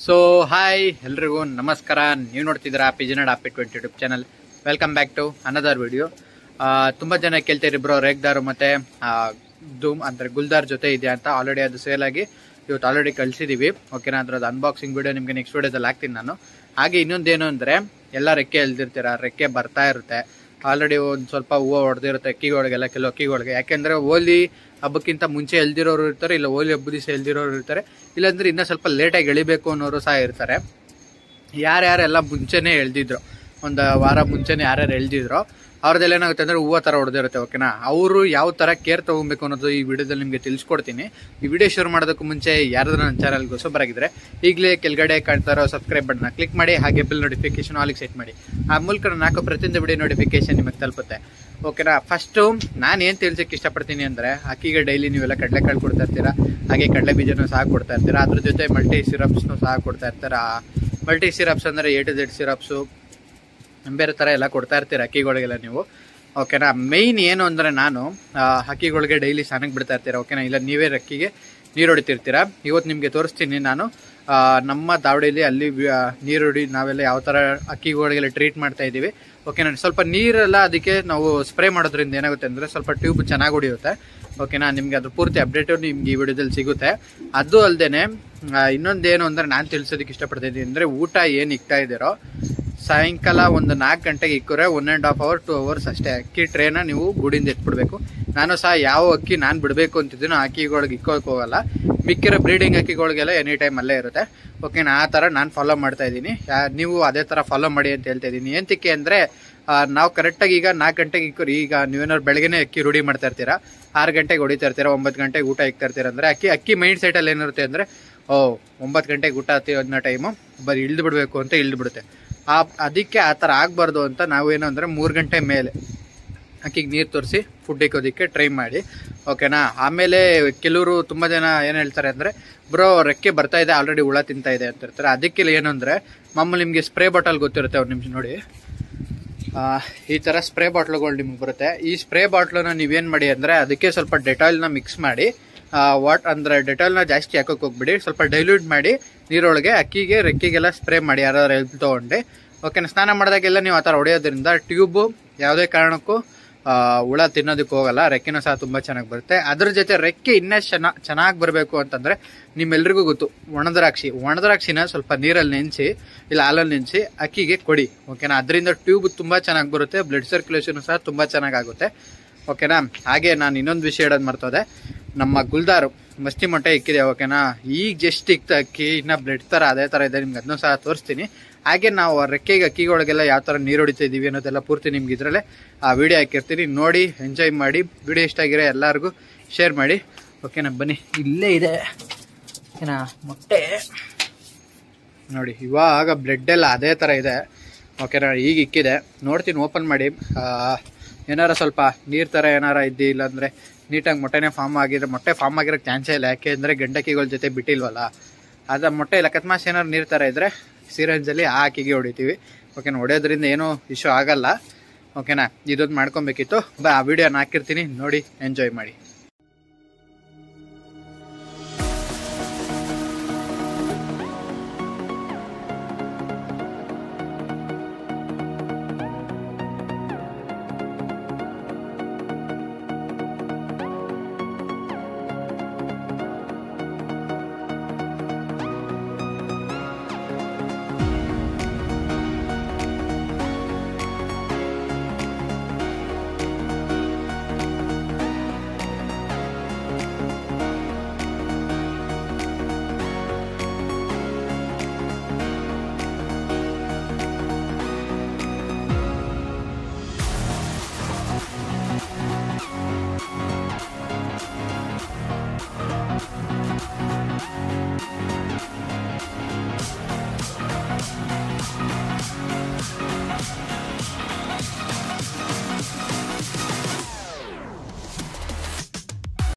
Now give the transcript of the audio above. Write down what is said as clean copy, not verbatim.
So hi ಎಲ್ರಿಗೂ ನಮಸ್ಕಾರ. ನೀವು ನೋಡ್ತಿದ್ದೀರಾ ಪಿಜಿನಡ್ ಆಪಿಟ್ YouTube channel. Welcome back to another video. ತುಂಬ ಜನ ಕೇಳ್ತೀರಿ ಬ್ರೋ ರೇಗ್ದಾರು ಮತ್ತು ಧೂಮ್ ಅಂದರೆ ಗುಲ್ದಾರ್ ಜೊತೆ ಇದೆ ಅಂತ. ಆಲ್ರೆಡಿ ಅದು ಸೇಲ್ ಆಗಿ ಇವತ್ತು ಆಲ್ರೆಡಿ ಕಳಿಸಿದ್ದೀವಿ. ಓಕೆನಾ, ಅದರದ್ದು ಅನ್ಬಾಕ್ಸಿಂಗ್ ವಿಡಿಯೋ ನಿಮಗೆ ನೆಕ್ಸ್ಟ್ ವಿಡಿಯೋದಲ್ಲಿ ಹಾಕ್ತೀನಿ ನಾನು. ಹಾಗೆ ಇನ್ನೊಂದೇನು ಅಂದರೆ ಎಲ್ಲ ರೆಕ್ಕೆ ಎಲ್ದಿರ್ತೀರ, ರೆಕ್ಕೆ ಬರ್ತಾ ಇರುತ್ತೆ. ಆಲ್ರೆಡಿ ಒಂದು ಸ್ವಲ್ಪ ಹೂವು ಹೊಡೆದಿರುತ್ತೆ ಅಕ್ಕಿಗಳಿಗೆಲ್ಲ, ಕೆಲವು ಅಕ್ಕಿಗಳಿಗೆ. ಯಾಕೆಂದರೆ ಹೋಲಿ ಹಬ್ಬಕ್ಕಿಂತ ಮುಂಚೆ ಎಲ್ದಿರೋರು ಇರ್ತಾರೆ, ಇಲ್ಲ ಹೋಲಿ ಹಬ್ಬದ ದಿವಸ ಎಲ್ದಿರೋರು ಇರ್ತಾರೆ, ಇಲ್ಲಾಂದ್ರೆ ಇನ್ನೂ ಸ್ವಲ್ಪ ಲೇಟಾಗಿ ಎಳಿಬೇಕು ಅನ್ನೋರು ಸಹ ಇರ್ತಾರೆ. ಯಾರ್ಯಾರೆಲ್ಲ ಮುಂಚೆನೇ ಎಳ್ದಿದ್ರು, ಒಂದು ವಾರ ಮುಂಚೆನೇ ಯಾರ್ಯಾರು ಎಳ್ದಿದ್ರು ಅವ್ರದ್ದೆಲ್ಲ ಏನಾಗುತ್ತೆ ಅಂದರೆ ಹೂವು ಥರ ಹೊಡೆದಿರುತ್ತೆ. ಓಕೆನಾ, ಅವರು ಯಾವ ಥರ ಕೇರ್ ತೊಗೊಬೇಕು ಅನ್ನೋದು ಈ ವಿಡಿಯೋದಲ್ಲಿ ನಿಮಗೆ ತಿಳಿಸ್ಕೊಡ್ತೀನಿ. ಈ ವಿಡಿಯೋ ಶುರು ಮಾಡೋದಕ್ಕೂ ಮುಂಚೆ ಯಾರಾದ್ರೂ ನನ್ನ ಚಾನಲ್ಗೆ ಹೊಸಬರಾಗಿದ್ದರೆ ಈಗಲೇ ಕೆಳಗಡೆ ಕಾಣ್ತಾರೋ ಸಬ್ಸ್ಕ್ರೈಬ್ ಬಟನ್ನ ಕ್ಲಿಕ್ ಮಾಡಿ, ಹಾಗೆ ಬಿಲ್ ನೋಟಿಫಿಕೇಶನ್ ಆಲಿಗೆ ಸೆಟ್ ಮಾಡಿ. ಆ ಮೂಲಕ ನಾನು ಹಾಕೋ ಪ್ರತಿಯೊಂದು ವಿಡಿಯೋ ನೋಟಿಫಿಕೇಶನ್ ನಿಮಗೆ ತಲುಪುತ್ತೆ. ಓಕೆನಾ, ಫಸ್ಟು ನಾನು ಏನು ತಿಳಿಸೋಕ್ಕೆ ಇಷ್ಟಪಡ್ತೀನಿ ಅಂದರೆ, ಅಕ್ಕಿಗೆ ಡೈಲಿ ನೀವೆಲ್ಲ ಕಡಲೆಕಾಳು ಕೊಡ್ತಾ ಇರ್ತೀರಾ, ಹಾಗೆ ಕಡಲೆ ಬೀಜನೂ ಸಹ ಕೊಡ್ತಾ ಇರ್ತೀರಾ. ಅದ್ರ ಜೊತೆ ಮಲ್ಟಿ ಸಿರಪ್ಸ್ನೂ ಸಹ ಕೊಡ್ತಾ ಇರ್ತಾರೆ. ಮಲ್ಟಿ ಸಿರಪ್ಸ್ ಅಂದರೆ A to Z ಸಿರಪ್ಸು ಬೇರೆ ಥರ ಎಲ್ಲ ಕೊಡ್ತಾ ಇರ್ತೀರ ಅಕ್ಕಿಗಳಿಗೆಲ್ಲ ನೀವು. ಓಕೆನಾ, ಮೇಯ್ನ್ ಏನು ಅಂದರೆ ನಾನು ಹಕ್ಕಿಗಳಿಗೆ ಡೈಲಿ ಸ್ನಾನಕ್ಕೆ ಬಿಡ್ತಾ ಇರ್ತೀರ. ಓಕೆನಾ, ಇಲ್ಲ ನೀವೇ ಅಕ್ಕಿಗೆ ನೀರು ಹೊಡಿತಿರ್ತೀರ. ಇವತ್ತು ನಿಮಗೆ ತೋರಿಸ್ತೀನಿ ನಾನು ನಮ್ಮ ದಾವಡಿಯಲ್ಲಿ ಅಲ್ಲಿ ನೀರು ಹೊಡಿ ನಾವೆಲ್ಲ ಯಾವ ಥರ ಅಕ್ಕಿಗಳಿಗೆಲ್ಲ ಟ್ರೀಟ್ ಮಾಡ್ತಾ ಇದ್ದೀವಿ. ಓಕೆನಾ, ಸ್ವಲ್ಪ ನೀರೆಲ್ಲ ಅದಕ್ಕೆ ನಾವು ಸ್ಪ್ರೇ ಮಾಡೋದ್ರಿಂದ ಏನಾಗುತ್ತೆ ಅಂದರೆ ಸ್ವಲ್ಪ ಟ್ಯೂಬ್ ಚೆನ್ನಾಗಿ ಹೊಡಿಯುತ್ತೆ. ಓಕೆನಾ, ನಿಮಗೆ ಅದ್ರ ಪೂರ್ತಿ ಅಪ್ಡೇಟು ನಿಮ್ಗೆ ಈ ವಿಡಿಯೋದಲ್ಲಿ ಸಿಗುತ್ತೆ. ಅದು ಅಲ್ಲದೆ ಇನ್ನೊಂದೇನು ಅಂದರೆ ನಾನು ತಿಳಿಸೋದಕ್ಕೆ ಇಷ್ಟಪಡ್ತಾಯಿದ್ದೀನಿ ಅಂದರೆ, ಊಟ ಏನು ಇಕ್ತಾ ಇದ್ದೀರೋ ಸಾಯಂಕಾಲ ಒಂದು 4 ಗಂಟೆಗೆ ಇಕ್ಕರೆ 1.5 hour 2 hours ಅಷ್ಟೇ ಅಕ್ಕಿ ಟ್ರೇನ ನೀವು ಗುಡಿಯಿಂದ ಎತ್ಬಿಡ್ಬೇಕು. ನಾನು ಸಹ ಯಾವ ಅಕ್ಕಿ ನಾನು ಬಿಡಬೇಕು ಅಂತಿದ್ದೀನೋ ಅಕ್ಕಿಗಳಿಗೆ ಇಕ್ಕೋಕೆ ಹೋಗಲ್ಲ. ಮಿಕ್ಕಿರೋ ಬ್ರೀಡಿಂಗ್ ಅಕ್ಕಿಗಳಿಗೆಲ್ಲ ಎನಿ ಟೈಮ್ ಅಲ್ಲೇ ಇರುತ್ತೆ. ಓಕೆನಾ, ಆ ಥರ ನಾನು ಫಾಲೋ ಮಾಡ್ತಾ ಇದ್ದೀನಿ. ನೀವು ಅದೇ ಥರ ಫಾಲೋ ಮಾಡಿ ಅಂತ ಹೇಳ್ತಾ ಇದ್ದೀನಿ. ಏನಕ್ಕೆ ಅಂದರೆ, ನಾವು ಕರೆಕ್ಟಾಗಿ ಈಗ 4 ಗಂಟೆಗೆ ಇಕ್ಕೋರಿ. ಈಗ ನೀವೇನಾದ್ರು ಬೆಳಗ್ಗೆನೇ ಅಕ್ಕಿ ರೂಢಿ ಮಾಡ್ತಾ ಇರ್ತೀರಾ, 6 ಗಂಟೆಗೆ ಹೊಡಿತಾ ಇರ್ತೀರಾ, 9 ಗಂಟೆಗೆ ಊಟ ಇಕ್ತಾ ಇರ್ತೀರ ಅಂದರೆ ಅಕ್ಕಿ ಮೈಂಡ್ ಸೆಟಲ್ಲಿ ಏನಿರುತ್ತೆ ಅಂದರೆ, 9 ಗಂಟೆಗೆ ಊಟ ಅನ್ನೋ ಟೈಮು ಬರೀ ಇಳಿದು ಬಿಡಬೇಕು ಅಂತ ಇಳಿದು ಬಿಡುತ್ತೆ. ಅದಕ್ಕೆ ಆ ಥರ ಆಗಬಾರ್ದು ಅಂತ ನಾವೇನು ಅಂದರೆ 3 ಗಂಟೆ ಮೇಲೆ ಅಕ್ಕಿಗೆ ನೀರು ತೋರಿಸಿ ಫುಡ್ ಇಕ್ಕೋದಕ್ಕೆ ಟ್ರೈ ಮಾಡಿ. ಓಕೆನಾ, ಆಮೇಲೆ ಕೆಲವರು ತುಂಬ ಜನ ಏನು ಹೇಳ್ತಾರೆ ಅಂದರೆ, ಬ್ರೋ ರೆಕ್ಕೆ ಬರ್ತಾ ಇದೆ, ಆಲ್ರೆಡಿ ಹುಳ ತಿಂತಾ ಇದೆ ಅಂತ ಇರ್ತಾರೆ. ಅದಕ್ಕೆ ಏನು ಅಂದರೆ, ಮಾಮೂಲಿ ನಿಮಗೆ ಸ್ಪ್ರೇ ಬಾಟಲ್ ಗೊತ್ತಿರುತ್ತೆ, ಒಂದು ನಿಮಿಷ ನೋಡಿ, ಈ ಥರ ಸ್ಪ್ರೇ ಬಾಟ್ಲುಗಳು ನಿಮ್ಗೆ ಬರುತ್ತೆ. ಈ ಸ್ಪ್ರೇ ಬಾಟ್ಲನ್ನ ನೀವೇನು ಮಾಡಿ ಅಂದರೆ, ಅದಕ್ಕೆ ಸ್ವಲ್ಪ ಡೆಟಾಲ್ನ ಮಿಕ್ಸ್ ಮಾಡಿ, ಡೆಟಾಲ್ನ ಜಾಸ್ತಿ ಹಾಕೋಕೆ ಹೋಗ್ಬಿಡಿ, ಸ್ವಲ್ಪ ಡೈಲ್ಯೂಟ್ ಮಾಡಿ ನೀರೊಳಗೆ ಅಕ್ಕಿಗೆ ರೆಕ್ಕಿಗೆಲ್ಲ ಸ್ಪ್ರೇ ಮಾಡಿ ಯಾರಾದ್ರೂ ಹೆಲ್ಪ್ ತೊಗೊಂಡು. ಓಕೆನಾ, ಸ್ನಾನ ಮಾಡಿದಾಗೆಲ್ಲ ನೀವು ಆ ಥರ ಹೊಡೆಯೋದ್ರಿಂದ ಟ್ಯೂಬು ಯಾವುದೇ ಕಾರಣಕ್ಕೂ ಹುಳ ತಿನ್ನೋದಕ್ಕೆ ಹೋಗಲ್ಲ. ರೆಕ್ಕೆನೂ ಸಹ ತುಂಬ ಚೆನ್ನಾಗಿ ಬರುತ್ತೆ. ಅದ್ರ ಜೊತೆ ರೆಕ್ಕೆ ಇನ್ನೂ ಚೆನ್ನಾಗಿ ಬರಬೇಕು ಅಂತಂದರೆ, ನಿಮ್ಮೆಲ್ರಿಗೂ ಗೊತ್ತು ಒಣದ್ರಾಕ್ಷಿನ ಸ್ವಲ್ಪ ನೀರಲ್ಲಿ ನೆನೆಸಿ ಇಲ್ಲ ಹಾಲಲ್ಲಿ ನೆನೆಸಿ ಅಕ್ಕಿಗೆ ಕೊಡಿ. ಓಕೆನಾ, ಅದರಿಂದ ಟ್ಯೂಬ್ ತುಂಬ ಚೆನ್ನಾಗಿ ಬರುತ್ತೆ, ಬ್ಲಡ್ ಸರ್ಕ್ಯುಲೇಷನ್ ಸಹ ತುಂಬ ಚೆನ್ನಾಗಾಗುತ್ತೆ. ಓಕೆನಾ, ಹಾಗೆ ನಾನು ಇನ್ನೊಂದು ವಿಷಯ ಹೇಳೋದು ಮರ್ತೋದೆ, ನಮ್ಮ ಗುಲ್ದಾರು ಮಸ್ತಿ ಮೊಟ್ಟೆ ಇಕ್ಕಿದೆ. ಓಕೆನಾ, ಈಗ ಜಸ್ಟ್ ಇಕ್ತ ಅಕ್ಕಿ ಇನ್ನು ಬ್ಲಡ್ ಥರ ಅದೇ ಥರ ಇದೆ, ನಿಮ್ಗೆ ಅದನ್ನೂ ಸಹ ತೋರಿಸ್ತೀನಿ. ಹಾಗೆ ನಾವು ರೆಕ್ಕೆಗೆ ಅಕ್ಕಿಗಳಿಗೆಲ್ಲ ಯಾವ ಥರ ನೀರು ಹೊಡಿತಾ ಇದ್ದೀವಿ ಅನ್ನೋದೆಲ್ಲ ಪೂರ್ತಿ ನಿಮ್ಗೆ ಇದರಲ್ಲೇ ಆ ವಿಡಿಯೋ ಹಾಕಿರ್ತೀನಿ, ನೋಡಿ ಎಂಜಾಯ್ ಮಾಡಿ. ವಿಡಿಯೋ ಇಷ್ಟ ಆಗಿರೋ ಎಲ್ಲರಿಗೂ ಶೇರ್ ಮಾಡಿ. ಓಕೆನಾ, ಬನ್ನಿ, ಇಲ್ಲೇ ಇದೆ ಓಕೆನಾ ಮೊಟ್ಟೆ ನೋಡಿ. ಇವಾಗ ಬ್ಲಡ್ ಎಲ್ಲ ಅದೇ ಥರ ಇದೆ. ಓಕೆನಾ, ಈಗ ಇಕ್ಕಿದೆ, ನೋಡ್ತೀನಿ ಓಪನ್ ಮಾಡಿ. ಏನಾರ ಸ್ವಲ್ಪ ನೀರು ಥರ ಏನಾರ ಇದ್ದು, ಇಲ್ಲಾಂದರೆ ನೀಟಾಗಿ ಮೊಟ್ಟೆನೇ ಫಾರ್ಮ್ ಆಗಿದ್ರೆ, ಮೊಟ್ಟೆ ಫಾರ್ಮ್ ಆಗಿರೋಕ್ಕೆ ಚಾನ್ಸೇ ಇಲ್ಲ. ಯಾಕೆ ಅಂದರೆ ಗಂಡಕ್ಕಿಗಳ ಜೊತೆ ಬಿಟ್ಟಿಲ್ವಲ್ಲ, ಅದು ಮೊಟ್ಟೆ ಇಲ್ಲ ಕತ್ಮಾಸ್ ಏನಾರು ನೀರು ಥರ ಇದ್ದರೆ ಸಿರಂಜಲ್ಲಿ ಅಕ್ಕಿಗೆ ಹೊಡಿತೀವಿ. ಓಕೆನಾ, ಹೊಡೆಯೋದ್ರಿಂದ ಏನೂ ಇಶ್ಯೂ ಆಗಲ್ಲ. ಓಕೆನಾ, ಇದೊಂದು ಮಾಡ್ಕೊಬೇಕಿತ್ತು. ಆ ವಿಡಿಯೋನ ಹಾಕಿರ್ತೀನಿ, ನೋಡಿ ಎಂಜಾಯ್ ಮಾಡಿ.